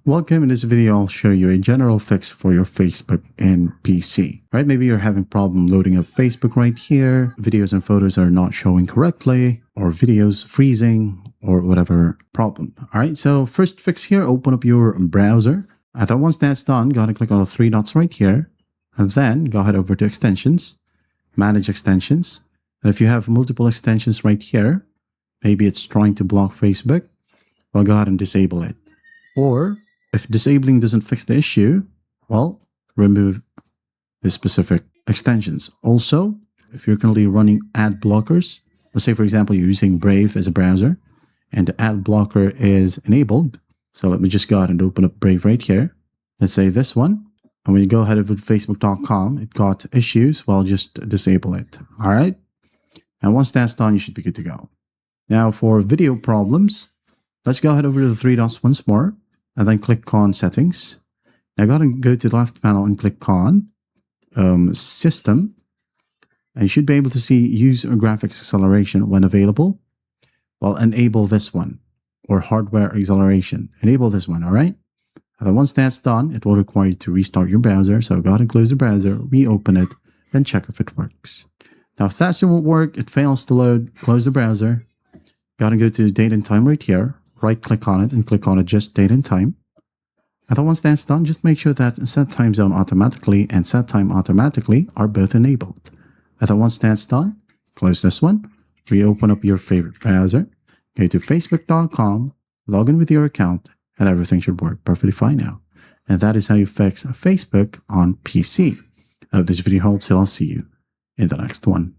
Welcome. In this video, I'll show you a general fix for your Facebook in PC. Right? Maybe you're having problem loading up Facebook right here. Videos and photos are not showing correctly, or videos freezing, or whatever problem. All right. So first fix here, open up your browser. After once that's done, go ahead and click on the three dots right here, and then go ahead over to extensions, manage extensions. And if you have multiple extensions right here, maybe it's trying to block Facebook, well, go ahead and disable it. Or if disabling doesn't fix the issue, well, remove the specific extensions. Also, if you're currently running ad blockers, let's say, for example, you're using Brave as a browser and the ad blocker is enabled. So let me just go ahead and open up Brave right here. Let's say this one. And when you go ahead over to facebook.com, it got issues, well, just disable it. All right. And once that's done, you should be good to go. Now for video problems, let's go ahead over to the three dots once more. And then click on Settings. Now go to the left panel and click on System. And you should be able to see Use Graphics Acceleration when available. Well, enable this one, or Hardware Acceleration. Enable this one, all right? And then once that's done, it will require you to restart your browser. So go ahead and close the browser, reopen it, then check if it works. Now if that still won't work, it fails to load, close the browser. Go ahead and go to Date and Time right here. Right click on it and click on Adjust Date and Time. And then once that's done, just make sure that Set Time Zone Automatically and Set Time Automatically are both enabled. And then once that's done, close this one, reopen up your favorite browser, go to facebook.com, log in with your account, and everything should work perfectly fine now. And that is how you fix Facebook on PC. I hope this video helps, and I'll see you in the next one.